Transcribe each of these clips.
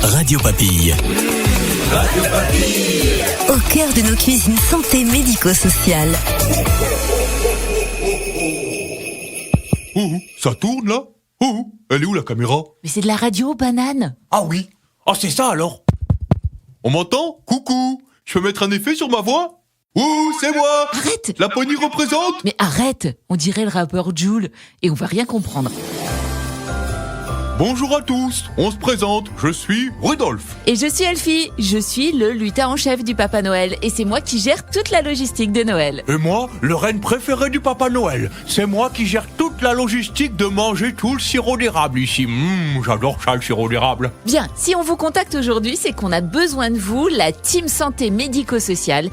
Radio Papille. Radio Papille. Au cœur de nos cuisines santé médico-sociales. Ça tourne là? Elle est où la caméra? Mais c'est de la radio, banane. Ah oui. Ah c'est ça alors. On m'entend? Coucou. Je peux mettre un effet sur ma voix? C'est moi. Arrête. La Pony représente. Mais arrête. On dirait le rappeur Jul et on va rien comprendre. Bonjour à tous, on se présente, je suis Rudolf. Et je suis Elfie, je suis le lutin en chef du Papa Noël et c'est moi qui gère toute la logistique de Noël. Et moi, le reine préféré du Papa Noël. C'est moi qui gère toute la logistique de manger tout le sirop d'érable ici. J'adore ça, le sirop d'érable. Bien, si on vous contacte aujourd'hui, c'est qu'on a besoin de vous, la team santé médico-sociale.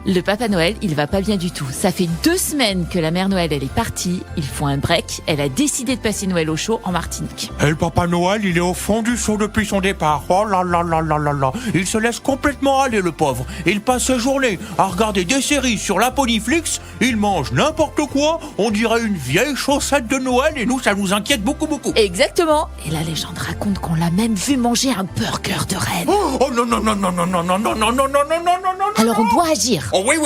Le Papa Noël, il va pas bien du tout. Ça fait 2 semaines que la mère Noël, elle est partie. Ils font un break. Elle a décidé de passer Noël au chaud en Martinique. Et le Papa Noël, il est au fond du seau depuis son départ. Oh là là là là là là. Il se laisse complètement aller, le pauvre. Il passe ses journées à regarder des séries sur la Ponyflix. Il mange n'importe quoi. On dirait une vieille chaussette de Noël et nous, ça nous inquiète beaucoup, beaucoup. Exactement. Et la légende raconte qu'on l'a même vu manger un burger de reine. Oh non, non, non, non, non, non, non, non, non, non, non, non, non, non. Alors on doit agir. Oh oui.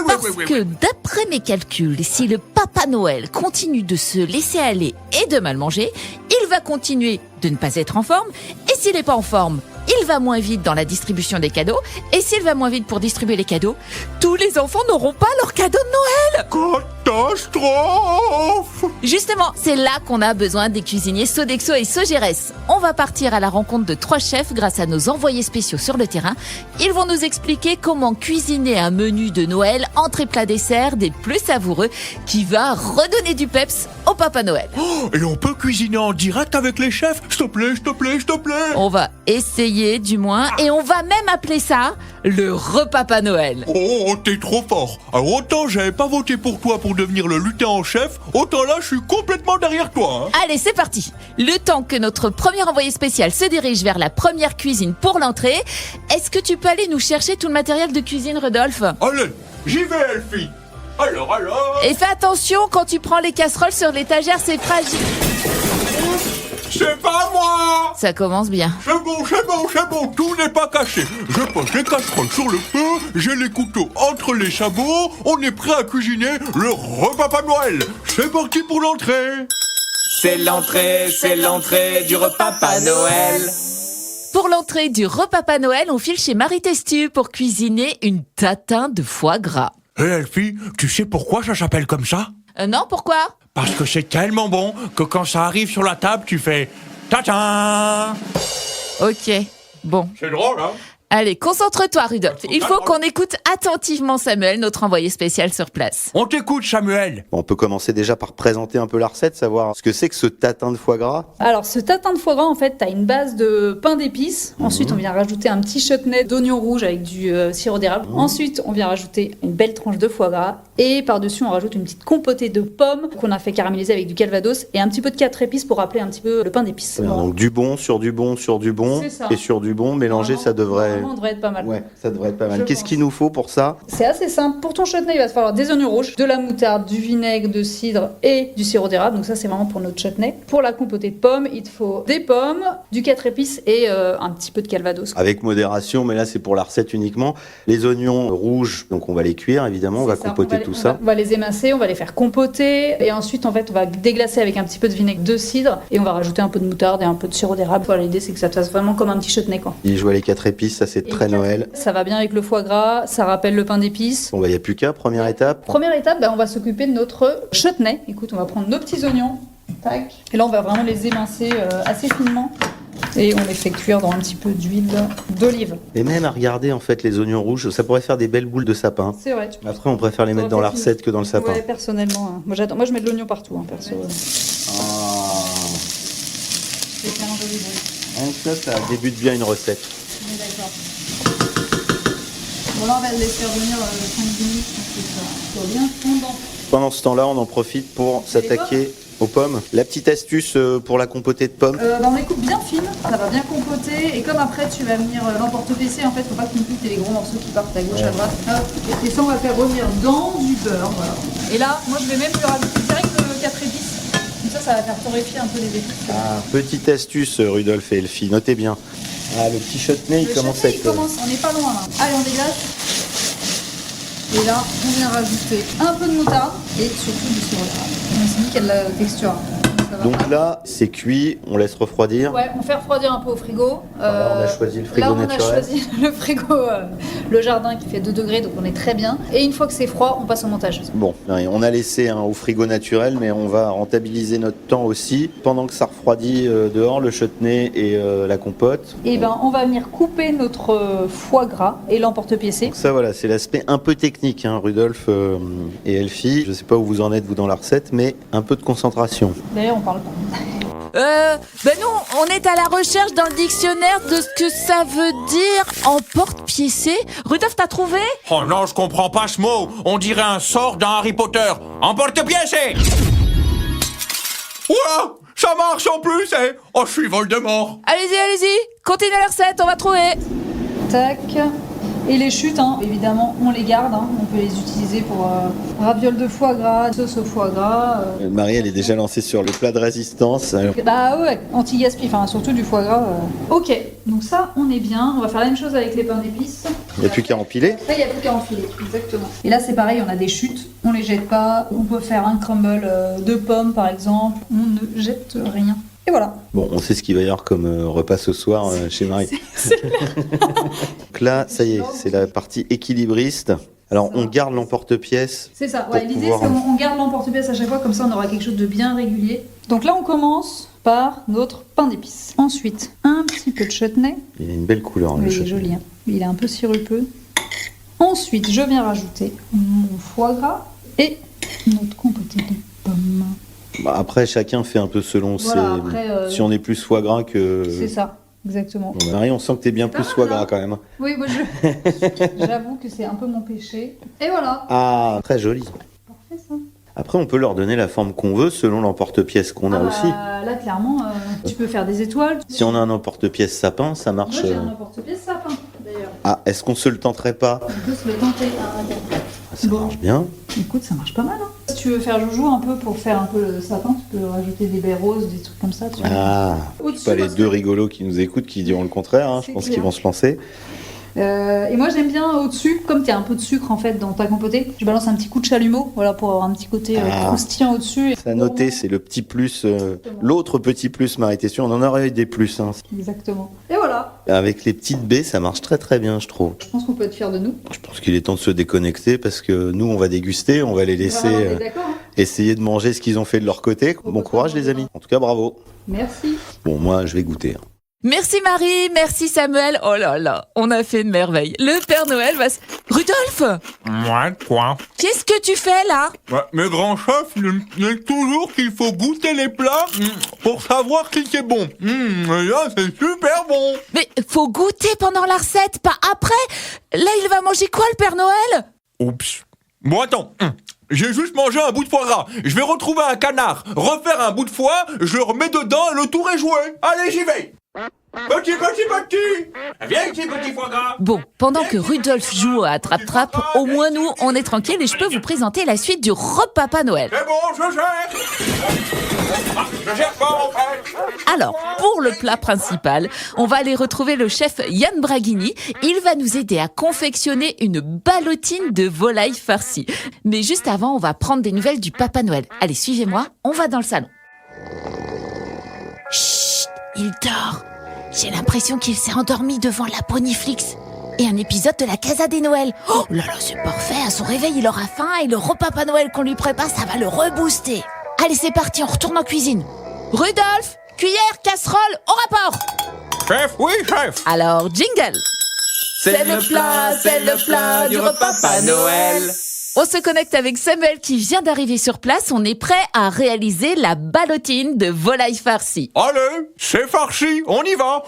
Parce que d'après mes calculs, si le Papa Noël continue de se laisser aller et de mal manger, il va continuer de ne pas être en forme. Et s'il n'est pas en forme, il va moins vite dans la distribution des cadeaux. Et s'il va moins vite pour distribuer les cadeaux, tous les enfants n'auront pas leur cadeau de Noël. Catastrophe! Justement, c'est là qu'on a besoin des cuisiniers Sodexo et Sogeres. On va partir à la rencontre de 3 chefs grâce à nos envoyés spéciaux sur le terrain. Ils vont nous expliquer comment cuisiner un menu de Noël, entrée plat dessert, des plus savoureux, qui va redonner du peps au Papa Noël. Et on peut cuisiner en direct avec les chefs? S'il te plaît, s'il te plaît, s'il te plaît. On va essayer du moins, et on va même appeler ça le Repapa Noël. Oh, t'es trop fort. Alors autant j'avais pas voté pour toi pour devenir le lutin en chef, autant là je suis complètement derrière toi. Allez, c'est parti. Le temps que notre premier envoyé spécial se dirige vers la première cuisine pour l'entrée, est-ce que tu peux aller nous chercher tout le matériel de cuisine, Rudolf? Allez, j'y vais, Elfie. Alors. Et fais attention quand tu prends les casseroles sur l'étagère, c'est fragile. C'est pas moi. Ça commence bien. C'est bon, tout n'est pas caché. Je pose les casseroles sur le feu, j'ai les couteaux entre les sabots, on est prêt à cuisiner le repas Noël. C'est parti pour l'entrée. C'est l'entrée du repas Noël. Pour l'entrée du repas Noël, on file chez Marie Testu pour cuisiner une tatin de foie gras. Hé Elfie, tu sais pourquoi ça s'appelle comme ça? Non, pourquoi? Parce que c'est tellement bon que quand ça arrive sur la table, tu fais tatin. Ok, bon. C'est drôle, hein? Allez, concentre-toi, Rudolf. Il faut qu'on écoute attentivement Samuel, notre envoyé spécial sur place. On t'écoute, Samuel. On peut commencer déjà par présenter un peu la recette, savoir ce que c'est que ce tatin de foie gras. Alors, ce tatin de foie gras, en fait, t'as une base de pain d'épices. Ensuite, on vient rajouter un petit chutney d'oignon rouge avec du sirop d'érable. Ensuite, on vient rajouter une belle tranche de foie gras. Et par-dessus, on rajoute une petite compotée de pommes qu'on a fait caraméliser avec du calvados et un petit peu de 4 épices pour rappeler un petit peu le pain d'épices. Bien, donc du bon sur du bon sur du bon et sur du bon mélangé, ça devrait être pas mal. Ouais, ça devrait être pas mal. Qu'est-ce qu'il nous faut pour ça? C'est assez simple. Pour ton chutney, il va te falloir des oignons rouges, de la moutarde, du vinaigre, de cidre et du sirop d'érable. Donc ça, c'est vraiment pour notre chutney. Pour la compotée de pommes, il te faut des pommes, du 4 épices et un petit peu de calvados. Avec modération, mais là, c'est pour la recette uniquement. Les oignons rouges, donc on va les cuire, évidemment. On va compoter tout ça. On va les émincer, on va les faire compoter. Et ensuite, en fait, on va déglacer avec un petit peu de vinaigre, de cidre. Et on va rajouter un peu de moutarde et un peu de sirop d'érable. Voilà, l'idée, c'est que ça te fasse vraiment comme un petit chutney, quoi. Et je vois les 4 épices, ça c'est très Noël. Ça va bien avec le foie gras, ça rappelle le pain d'épices. Bon, bah, il n'y a plus qu'à, première étape. Première étape, on va s'occuper de notre chutney. Écoute, on va prendre nos petits oignons. Tac. Et là, on va vraiment les émincer assez finement. Et on les fait cuire dans un petit peu d'huile d'olive. Et même à regarder, en fait, les oignons rouges, ça pourrait faire des belles boules de sapin. C'est vrai. Après, on préfère les mettre dans la recette que dans le sapin. Ouais, personnellement. Hein. Moi, je mets de l'oignon partout, perso. C'est bien joli bruit. Ça débute bien une recette. On est d'accord. Bon, là, on va le laisser revenir 5 minutes parce que ça doit bien fondre. Pendant ce temps-là, on en profite pour s'attaquer aux pommes. La petite astuce pour la compotée de pommes. On les coupe bien fines, ça va bien compoter. Et comme après, tu vas venir l'emporte-piécer, en fait, faut pas que tu coupes les gros morceaux qui partent à gauche, à droite. Hop. Et ça, on va faire revenir dans du beurre. Voilà. Et là, moi, je vais même lui rajouter direct 4 épices. Ça va faire torréfier un peu les épices. Ah, petite astuce, Rudolf et Elfie, notez bien. Ah, le petit chutney, il commence à être... on n'est pas loin là. Allez, on dégage. Et là, on vient rajouter un peu de moutarde et surtout du sirop d'érable. On s'est dit qu'il y a de la texture. Donc là, c'est cuit, on laisse refroidir. Ouais, on fait refroidir un peu au frigo. Voilà, on a choisi le frigo naturel. Là, on a choisi le frigo, le jardin qui fait 2 degrés, donc on est très bien. Et une fois que c'est froid, on passe au montage. Bon, on a laissé au frigo naturel, mais on va rentabiliser notre temps aussi. Pendant que ça refroidit dehors, le chutney et la compote. Et on va venir couper notre foie gras et l'emporte-piécer. Donc ça, voilà, c'est l'aspect un peu technique, Rudolf et Elfie. Je sais pas où vous en êtes, vous, dans la recette, mais un peu de concentration. D'ailleurs, on parle pas. Nous, on est à la recherche dans le dictionnaire de ce que ça veut dire emporte-piécer. Rudolf, t'as trouvé? Oh non, je comprends pas ce mot. On dirait un sort dans Harry Potter. Emporte-piécer. Ouah, ça marche en plus, eh. Oh, je suis Voldemort. Allez-y. Continuez la recette, on va trouver. Tac. Et les chutes, évidemment, on les garde. On peut les utiliser pour ravioles de foie gras, sauce au foie gras. Marie, elle est déjà lancée sur le plat de résistance. Bah ouais, anti-gaspi, enfin surtout du foie gras. Ok, donc ça, on est bien. On va faire la même chose avec les pains d'épices. Il n'y a plus qu'à empiler. Là, il n'y a plus qu'à enfiler, exactement. Et là, c'est pareil, on a des chutes, on les jette pas. On peut faire un crumble de pommes, par exemple. On ne jette rien. Et voilà. Bon, on sait ce qu'il va y avoir comme repas ce soir chez Marie. Donc là, ça y est, c'est la partie équilibriste. Alors, on garde l'emporte-pièce. C'est ça, ouais, l'idée c'est qu'on garde l'emporte-pièce à chaque fois, comme ça on aura quelque chose de bien régulier. Donc là, on commence par notre pain d'épices. Ensuite, un petit peu de chutney. Il a une belle couleur, le chutney. Il est joli, il est un peu sirupeux. Ensuite, je viens rajouter mon foie gras et notre compoté de pommes. Bah après, chacun fait un peu selon ses... Si on est plus foie gras que... C'est ça, exactement. Bon, Marie, on sent que t'es bien plus foie gras quand même. Oui, moi j'avoue que c'est un peu mon péché. Et voilà. Ah, très joli. Parfait ça. Après, on peut leur donner la forme qu'on veut selon l'emporte-pièce qu'on a aussi. Là, clairement, tu peux faire des étoiles. Si on a un emporte-pièce sapin, ça marche. Moi, j'ai un emporte-pièce sapin, d'ailleurs. Ah, est-ce qu'on se le tenterait pas? On peut se le tenter. Ça marche bien. Écoute, ça marche pas mal. Si tu veux faire joujou un peu pour faire un peu le sapin, tu peux rajouter des baies roses, des trucs comme ça. C'est pas les deux rigolos qui nous écoutent qui diront le contraire. Je pense qu'ils vont se lancer. Et moi j'aime bien au-dessus, comme il y a un peu de sucre en fait dans ta compotée, je balance un petit coup de chalumeau, voilà, pour avoir un petit côté croustillant au-dessus. Ça à noter, c'est le petit plus, l'autre petit plus, Marie, t'es sûre, on en aurait eu des plus. Exactement. Et voilà. Avec les petites baies, ça marche très très bien, je trouve. Je pense qu'on peut être fiers de nous. Je pense qu'il est temps de se déconnecter parce que nous on va déguster, on va les laisser essayer de manger ce qu'ils ont fait de leur côté. Bon courage les amis, en tout cas bravo. Merci. Bon, moi je vais goûter. Merci Marie, merci Samuel. Oh là là, on a fait une merveille. Le Père Noël va se... Rudolf! Ouais, quoi? Qu'est-ce que tu fais là? Mais grand chef, il dit toujours qu'il faut goûter les plats pour savoir si c'est bon. Et là, c'est super bon. Mais faut goûter pendant la recette, pas après. Là, il va manger quoi le Père Noël? Oups. Bon, attends. J'ai juste mangé un bout de foie gras. Je vais retrouver un canard, refaire un bout de foie, je le remets dedans et le tour est joué. Allez, j'y vais. Petit. Viens ici, petit foie gras. Bon, pendant que Rudolf joue à attrape-trappe, au moins nous, on est tranquille et je peux vous présenter la suite du repas Papa Noël. C'est bon, je gère. Je gère pas, en fait. Alors, pour le plat principal, on va aller retrouver le chef Yann Braghini. Il va nous aider à confectionner une ballotine de volaille farcie. Mais juste avant, on va prendre des nouvelles du Papa Noël. Allez, suivez-moi, on va dans le salon. Chut, il dort. J'ai l'impression qu'il s'est endormi devant la Poniflix et un épisode de la Casa des Noëls. Oh là là, c'est parfait. À son réveil, il aura faim et le repas Papa Noël qu'on lui prépare, ça va le rebooster. Allez, c'est parti, on retourne en cuisine. Rudolf, cuillère, casserole, au rapport. Chef, oui, chef. Alors, jingle. C'est le plat du repas Papa Noël. On se connecte avec Samuel qui vient d'arriver sur place. On est prêt à réaliser la ballotine de volaille farcie. Allez, c'est farci, on y va.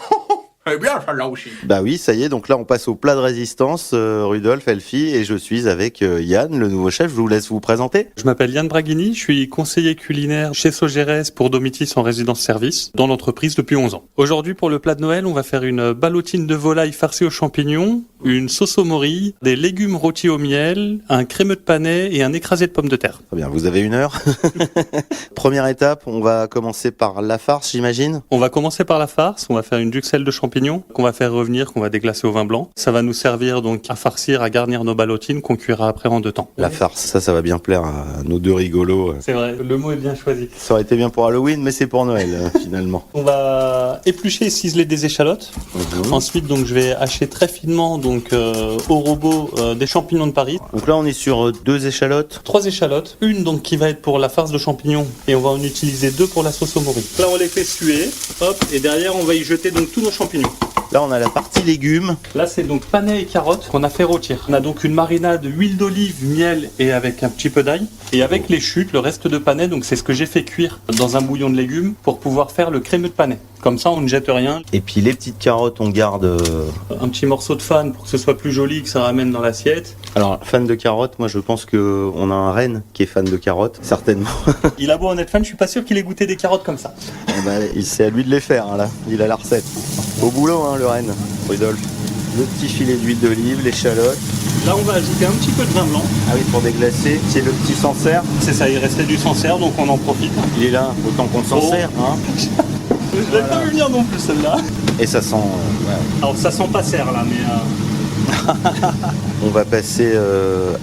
Eh bien, celle-là aussi. Bah oui, ça y est, donc là on passe au plat de résistance, Rudolf, Elfie, et je suis avec Yann, le nouveau chef, je vous laisse vous présenter. Je m'appelle Yann Braghini, je suis conseiller culinaire chez Sogérès pour Domitis en résidence-service dans l'entreprise depuis 11 ans. Aujourd'hui, pour le plat de Noël, on va faire une ballotine de volaille farcie aux champignons, une sauce aux morilles, des légumes rôtis au miel, un crémeux de panais et un écrasé de pommes de terre. Très bien, vous avez 1 heure. Première étape, on va commencer par la farce, j'imagine. On va commencer par la farce, on va faire une duxelle de champignons qu'on va faire revenir, qu'on va déglacer au vin blanc. Ça va nous servir donc à farcir, à garnir nos ballotines qu'on cuira après en 2 temps. La farce, ça va bien plaire à nos 2 rigolos. C'est vrai, le mot est bien choisi. Ça aurait été bien pour Halloween, mais c'est pour Noël, finalement. On va éplucher et ciseler des échalotes. Ensuite, donc, je vais hacher très finement au robot des champignons de Paris. Donc là, on est sur 2 échalotes. 3 échalotes, une donc qui va être pour la farce de champignons et on va en utiliser 2 pour la sauce aux morilles. Là, on les fait suer, hop, et derrière, on va y jeter donc tous nos champignons. Là, on a la partie légumes. Là, c'est donc panais et carottes qu'on a fait rôtir. On a donc une marinade huile d'olive, miel et avec un petit peu d'ail. Et avec les chutes, le reste de panais, donc c'est ce que j'ai fait cuire dans un bouillon de légumes pour pouvoir faire le crémeux de panais. Comme ça, on ne jette rien. Et puis les petites carottes, on garde... Un petit morceau de fan pour que ce soit plus joli, que ça ramène dans l'assiette. Alors, fan de carottes, moi je pense qu'on a un reine qui est fan de carottes, certainement. Il a beau en être fan, je suis pas sûr qu'il ait goûté des carottes comme ça. C'est à lui de les faire, hein, là. Il a la recette. Au boulot, hein, le reine, Rudolf. Le petit filet d'huile d'olive, l'échalote. Là, on va ajouter un petit peu de vin blanc. Ah oui, pour déglacer, c'est le petit Sancerre. C'est ça, il restait du Sancerre, donc on en profite. Il est là, autant qu'on s'en sert. Hein. Je l'ai pas vu venir non plus, celle-là. Et ça sent... Alors, ça sent pas serre, là, mais... On va passer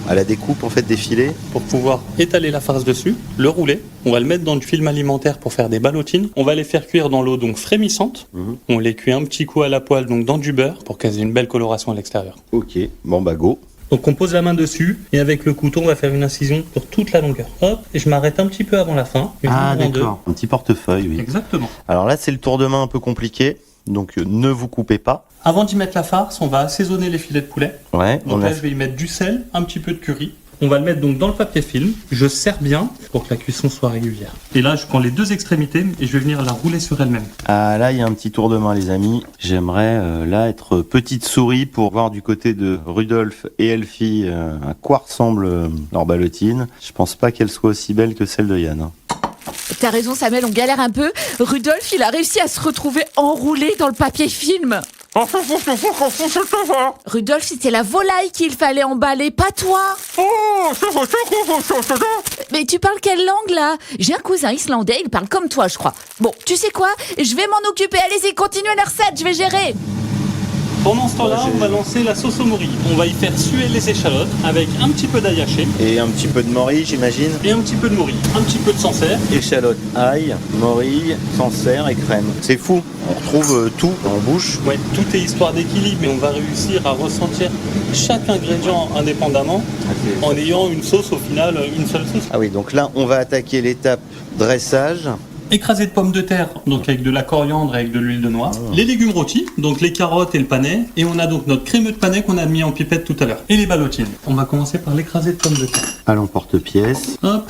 à la découpe en fait des filets. Pour pouvoir étaler la farce dessus, le rouler, on va le mettre dans du film alimentaire pour faire des ballotines. On va les faire cuire dans l'eau donc frémissante. On les cuit un petit coup à la poêle donc dans du beurre pour qu'elles aient une belle coloration à l'extérieur. Ok, bon bah go. Donc on pose la main dessus et avec le couteau on va faire une incision pour toute la longueur. Hop, et je m'arrête un petit peu avant la fin. Ah d'accord, un petit portefeuille, oui. Exactement. Alors là c'est le tour de main un peu compliqué, donc ne vous coupez pas. Avant d'y mettre la farce, on va assaisonner les filets de poulet. Ouais. Donc là je vais y mettre du sel, un petit peu de curry. On va le mettre donc dans le papier film. Je serre bien pour que la cuisson soit régulière. Et là, je prends les 2 extrémités et je vais venir la rouler sur elle-même. Ah là, il y a un petit tour de main, les amis. J'aimerais là être petite souris pour voir du côté de Rudolf et Elfie à quoi ressemble leur ballotine. Je pense pas qu'elle soit aussi belle que celle de Yann. Hein. T'as raison Samuel, on galère un peu. Rudolf, il a réussi à se retrouver enroulé dans le papier film. Rudolf, c'était la volaille qu'il fallait emballer, pas toi. Mais tu parles quelle langue là? J'ai un cousin islandais, il parle comme toi je crois. Bon, tu sais quoi? Je vais m'en occuper, allez-y, continuez la recette, je vais gérer. Pendant ce temps-là, on va lancer la sauce aux morilles. On va y faire suer les échalotes avec un petit peu d'ail haché. Et un petit peu de morille, j'imagine. Et un petit peu de morille, un petit peu de Sancerre. Échalote, ail, morille, Sancerre et crème. C'est fou, on retrouve tout en bouche. Ouais, tout est histoire d'équilibre, mais on va réussir à ressentir chaque ingrédient indépendamment en ayant une sauce au final, une seule sauce. Ah oui, donc là, on va attaquer l'étape dressage. Écrasé de pommes de terre, donc avec de la coriandre et avec de l'huile de noix. Les légumes rôtis, donc les carottes et le panais. Et on a donc notre crémeux de panais qu'on a mis en pipette tout à l'heure. Et les ballotines. On va commencer par l'écrasé de pommes de terre. À l'emporte-pièce. Hop.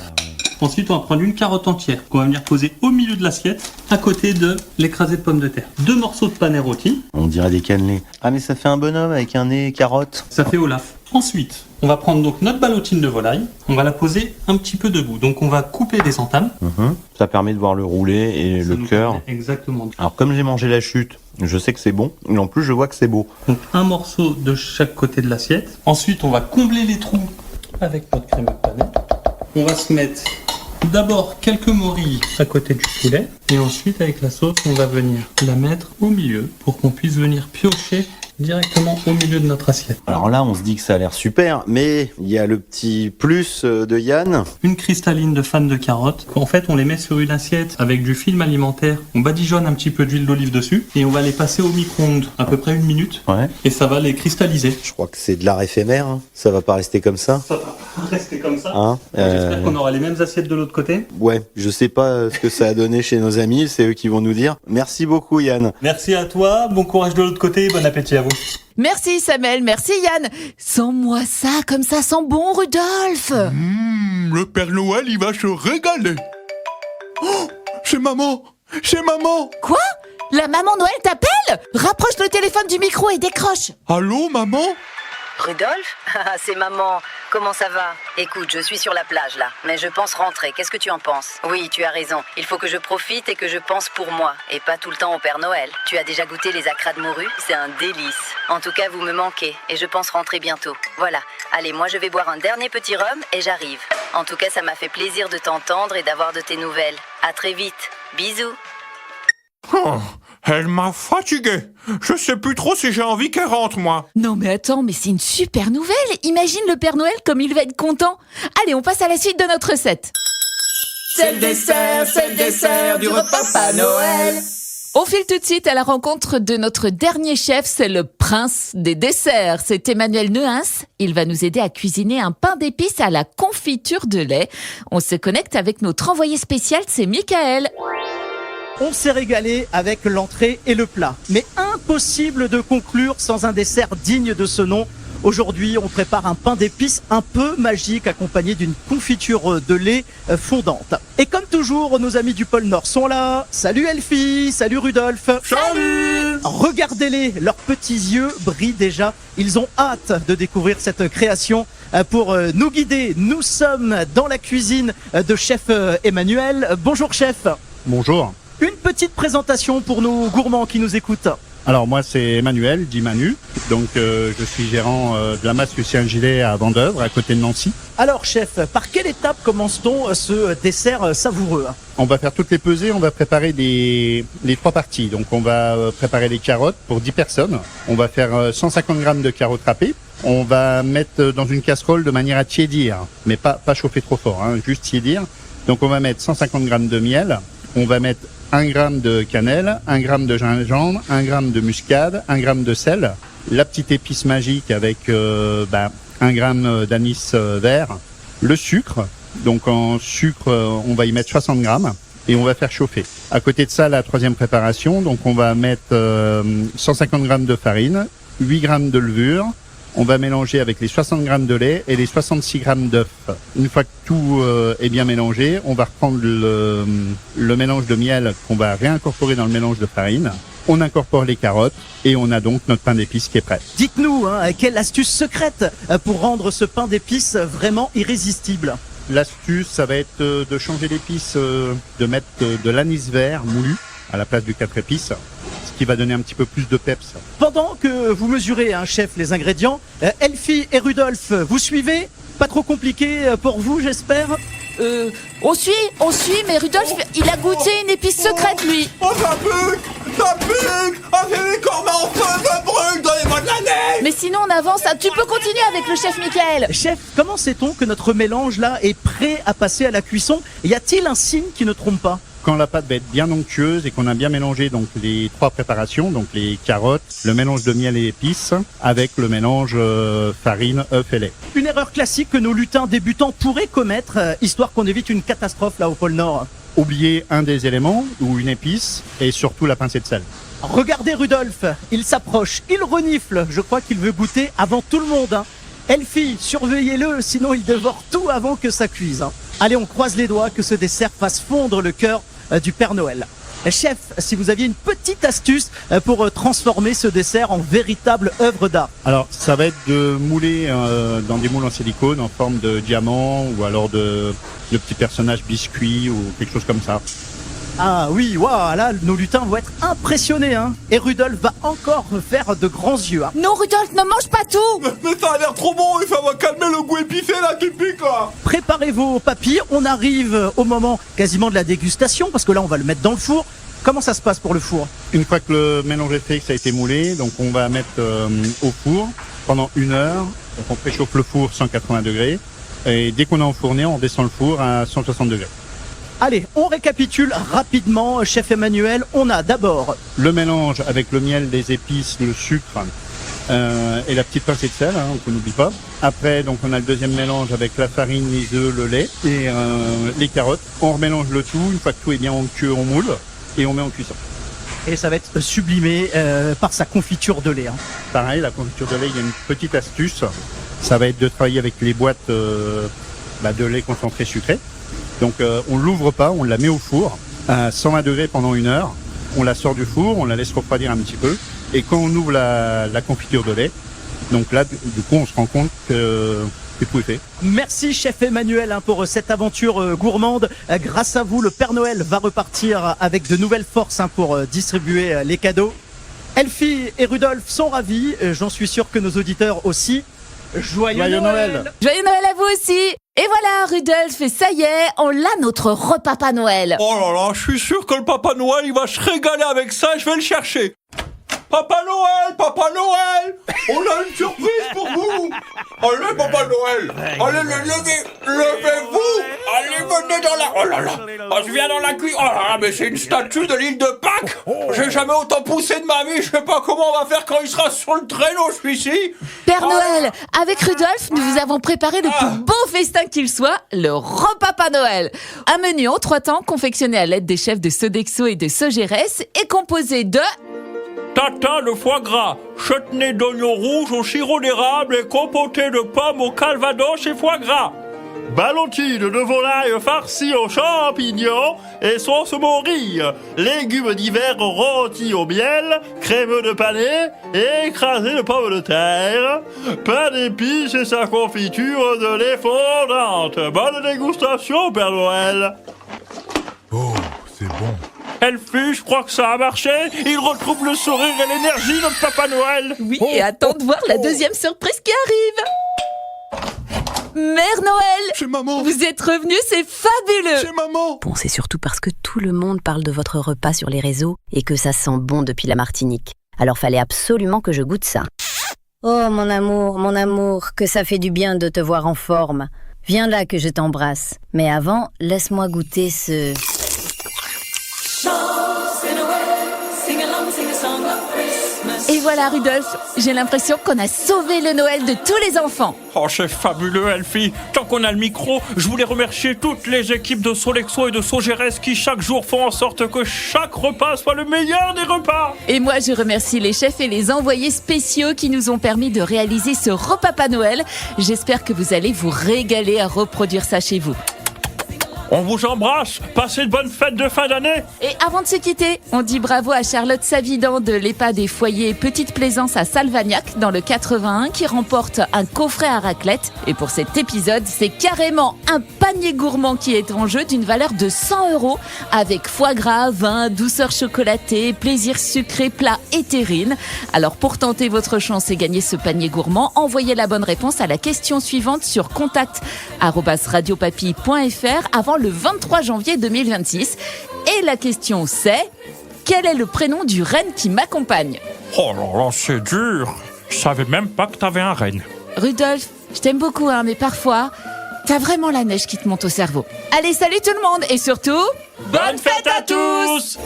Ensuite, on va prendre une carotte entière qu'on va venir poser au milieu de l'assiette, à côté de l'écrasé de pommes de terre. 2 morceaux de panais rôti. On dirait des cannelés. Ah mais ça fait un bonhomme avec un nez carotte. Ça fait Olaf. Ensuite, on va prendre donc notre ballotine de volaille. On va la poser un petit peu debout. Donc on va couper des entames. Ça permet de voir le roulé et le cœur. Exactement. Alors comme j'ai mangé la chute, je sais que c'est bon. Et en plus, je vois que c'est beau. Donc un morceau de chaque côté de l'assiette. Ensuite, on va combler les trous avec notre crème de panais. On va se mettre d'abord quelques morilles à côté du poulet. Et ensuite, avec la sauce, on va venir la mettre au milieu pour qu'on puisse venir piocher directement au milieu de notre assiette. Alors là, on se dit que ça a l'air super, mais il y a le petit plus de Yann. Une cristalline de fan de carottes. En fait, on les met sur une assiette avec du film alimentaire. On badigeonne un petit peu d'huile d'olive dessus et on va les passer au micro-ondes à peu près 1 minute. Ouais. Et ça va les cristalliser. Je crois que c'est de l'art éphémère. Hein. Ça va pas rester comme ça. Ça va rester comme ça. Hein J'espère qu'on aura les mêmes assiettes de l'autre côté. Ouais, je sais pas ce que ça a donné chez nos amis. C'est eux qui vont nous dire. Merci beaucoup, Yann. Merci à toi. Bon courage de l'autre côté. Bon appétit à vous. Merci Samuel, merci Yann. Sens-moi ça, comme ça sent bon Rudolf. Le Père Noël, il va se régaler. Oh, c'est maman. C'est maman. Quoi? La maman Noël t'appelle? Rapproche le téléphone du micro et décroche. Allô, maman? Rudolf? Ah, c'est maman. Comment ça va? Écoute, je suis sur la plage là, mais je pense rentrer. Qu'est-ce que tu en penses? Oui, tu as raison. Il faut que je profite et que je pense pour moi, et pas tout le temps au Père Noël. Tu as déjà goûté les acras de morue? C'est un délice. En tout cas, vous me manquez, et je pense rentrer bientôt. Voilà. Allez, moi je vais boire un dernier petit rhum et j'arrive. En tout cas, ça m'a fait plaisir de t'entendre et d'avoir de tes nouvelles. À très vite. Bisous. Oh, elle m'a fatigué. Je sais plus trop si j'ai envie qu'elle rentre, moi. Non mais attends, mais c'est une super nouvelle. Imagine le Père Noël comme il va être content. Allez, on passe à la suite de notre recette. C'est le dessert du repas Papa Noël. On file tout de suite à la rencontre de notre dernier chef, c'est le prince des desserts. C'est Emmanuel Neuhens. Il va nous aider à cuisiner un pain d'épices à la confiture de lait. On se connecte avec notre envoyé spécial, c'est Michael. On s'est régalé avec l'entrée et le plat. Mais impossible de conclure sans un dessert digne de ce nom. Aujourd'hui, on prépare un pain d'épices un peu magique accompagné d'une confiture de lait fondante. Et comme toujours, nos amis du pôle Nord sont là. Salut Elfie, salut Rudolf. Salut! Regardez-les, leurs petits yeux brillent déjà. Ils ont hâte de découvrir cette création. Pour nous guider, nous sommes dans la cuisine de chef Emmanuel. Bonjour chef. Bonjour. Une petite présentation pour nos gourmands qui nous écoutent. Alors moi c'est Emmanuel, dit Manu, donc je suis gérant de la masse Lucien Gillet à Vendeuvre, à côté de Nancy. Alors chef, par quelle étape commence-t-on ce dessert savoureux? On va faire toutes les pesées, on va préparer les 3 parties. Donc on va préparer les carottes pour 10 personnes. On va faire 150 grammes de carottes râpées. On va mettre dans une casserole de manière à tiédir, mais pas chauffer trop fort, hein, juste tiédir. Donc on va mettre 150 grammes de miel. On va mettre 1 gramme de cannelle, 1 gramme de gingembre, 1 gramme de muscade, 1 gramme de sel, la petite épice magique avec 1 gramme d'anis vert, le sucre. Donc en sucre, on va y mettre 60 grammes et on va faire chauffer. À côté de ça, la troisième préparation, donc on va mettre 150 grammes de farine, 8 grammes de levure. On va mélanger avec les 60 grammes de lait et les 66 grammes d'œufs. Une fois que tout est bien mélangé, on va reprendre le mélange de miel qu'on va réincorporer dans le mélange de farine. On incorpore les carottes et on a donc notre pain d'épices qui est prêt. Dites-nous, quelle astuce secrète pour rendre ce pain d'épices vraiment irrésistible? L'astuce, ça va être de changer l'épice, de mettre de l'anis vert moulu à la place du 4 épices, ce qui va donner un petit peu plus de peps. Pendant que vous mesurez, chef, les ingrédients, Elfie et Rudolf, vous suivez? Pas trop compliqué pour vous, j'espère? On suit, mais Rudolf, il a goûté une épice secrète, lui. Oh, ça pique. Oh, j'ai les cornes en feu, ça brûle, donnez-moi de la neige. Mais sinon, on avance. Tu peux continuer avec le chef Michael. Chef, comment sait-on que notre mélange là est prêt à passer à la cuisson? Y a-t-il un signe qui ne trompe pas? Quand la pâte va être bien onctueuse et qu'on a bien mélangé donc les 3 préparations, donc les carottes, le mélange de miel et épices, avec le mélange farine, œuf et lait. Une erreur classique que nos lutins débutants pourraient commettre, histoire qu'on évite une catastrophe là au pôle Nord. Oublier un des éléments ou une épice et surtout la pincée de sel. Regardez Rudolf, il s'approche, il renifle, je crois qu'il veut goûter avant tout le monde. Elfie, surveillez-le, sinon il dévore tout avant que ça cuise. Allez, on croise les doigts que ce dessert fasse fondre le cœur du Père Noël. Chef, si vous aviez une petite astuce pour transformer ce dessert en véritable œuvre d'art. Alors, ça va être de mouler dans des moules en silicone en forme de diamant ou alors de petits personnages biscuits ou quelque chose comme ça. Ah oui, waouh, là, nos lutins vont être impressionnés, Et Rudolf va encore faire de grands yeux, Non, Rudolf, ne mange pas tout. Mais ça a l'air trop bon, et ça va calmer le goût épicé là qui pique là. Préparez vos papilles, on arrive au moment quasiment de la dégustation, parce que là, on va le mettre dans le four. Comment ça se passe pour le four? Une fois que le mélange est fait, que ça a été moulé, donc on va mettre au four pendant 1 heure. Donc on préchauffe le four 180 degrés. Et dès qu'on a enfourné, on descend le four à 160 degrés. Allez, on récapitule rapidement, chef Emmanuel. On a d'abord le mélange avec le miel, les épices, le sucre et la petite pincée de sel, qu'on n'oublie pas. Après, donc on a le deuxième mélange avec la farine, les œufs, le lait et les carottes. On remélange le tout. Une fois que tout est bien onctueux, on moule et on met en cuisson. Et ça va être sublimé par sa confiture de lait. Pareil, la confiture de lait, il y a une petite astuce. Ça va être de travailler avec les boîtes de lait concentré sucré. Donc on l'ouvre pas, on la met au four à 120 degrés pendant 1 heure. On la sort du four, on la laisse refroidir un petit peu. Et quand on ouvre la confiture de lait, donc là, du coup, on se rend compte que tout est fait. Merci chef Emmanuel pour cette aventure gourmande. Grâce à vous, le Père Noël va repartir avec de nouvelles forces pour distribuer les cadeaux. Elfie et Rudolf sont ravis, j'en suis sûr que nos auditeurs aussi. Joyeux Noël. Joyeux Noël à vous aussi. Et voilà, Rudolf, et ça y est, on l'a notre repas Noël. Oh là là, je suis sûr que le Papa Noël, il va se régaler avec ça, je vais le chercher. Papa Noël, on a une surprise pour vous. Allez, Papa Noël, allez, levez-vous. Allez, venez dans la... Oh là là, je viens dans la cuisine. Oh là là, mais c'est une statue de l'île de Pâques. J'ai jamais autant poussé de ma vie, je sais pas comment on va faire quand il sera sur le traîneau, celui-ci. Père Noël, avec Rudolf, nous vous avons préparé le plus beau festin qu'il soit, le repas Noël. Un menu en 3 temps, confectionné à l'aide des chefs de Sodexo et de Sogeres, est composé de... Tatin de foie gras, chutney d'oignons rouges au sirop d'érable et compoté de pommes au calvados et foie gras. Ballotine de volaille farcie aux champignons et sauce morille. Légumes d'hiver rôtis au miel, crème de panais et écrasé de pommes de terre. Pain d'épices et sa confiture de lait fondante. Bonne dégustation, Père Noël. Oh, c'est bon. Elfie, je crois que ça a marché. Il retrouve le sourire et l'énergie, notre Papa Noël. Oui, et attends de voir la deuxième surprise qui arrive. Mère Noël, C'est maman. vous êtes revenu, c'est fabuleux. C'est maman. Bon, c'est surtout parce que tout le monde parle de votre repas sur les réseaux et que ça sent bon depuis la Martinique. Alors fallait absolument que je goûte ça. Oh mon amour, que ça fait du bien de te voir en forme. Viens là que je t'embrasse. Mais avant, laisse-moi goûter ce... Et voilà Rudolf, j'ai l'impression qu'on a sauvé le Noël de tous les enfants. Oh, c'est fabuleux, Elfie. Tant qu'on a le micro, je voulais remercier toutes les équipes de Sodexo et de Sogeres qui chaque jour font en sorte que chaque repas soit le meilleur des repas. Et moi je remercie les chefs et les envoyés spéciaux qui nous ont permis de réaliser ce repas Noël. J'espère que vous allez vous régaler à reproduire ça chez vous. On vous embrasse, passez de bonnes fêtes de fin d'année. Et avant de se quitter, on dit bravo à Charlotte Savidan de l'EHPAD des foyers Petite Plaisance à Salvagnac dans le 81 qui remporte un coffret à raclette. Et pour cet épisode, c'est carrément un panier gourmand qui est en jeu d'une valeur de 100 € avec foie gras, vin, douceur chocolatée, plaisir sucré, plat et terrine. Alors pour tenter votre chance et gagner ce panier gourmand, envoyez la bonne réponse à la question suivante sur contact@radiopapy.fr avant le 23 janvier 2026. Et la question c'est, quel est le prénom du renne qui m'accompagne? Oh là là, c'est dur. Je savais même pas que t'avais un renne. Rudolf, je t'aime beaucoup, mais parfois, t'as vraiment la neige qui te monte au cerveau. Allez, salut tout le monde et surtout, Bonne fête à tous.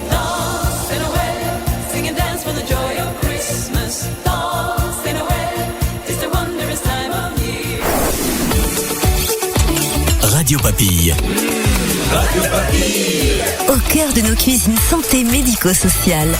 Radio Papille. Au cœur de nos cuisines santé médico-sociales.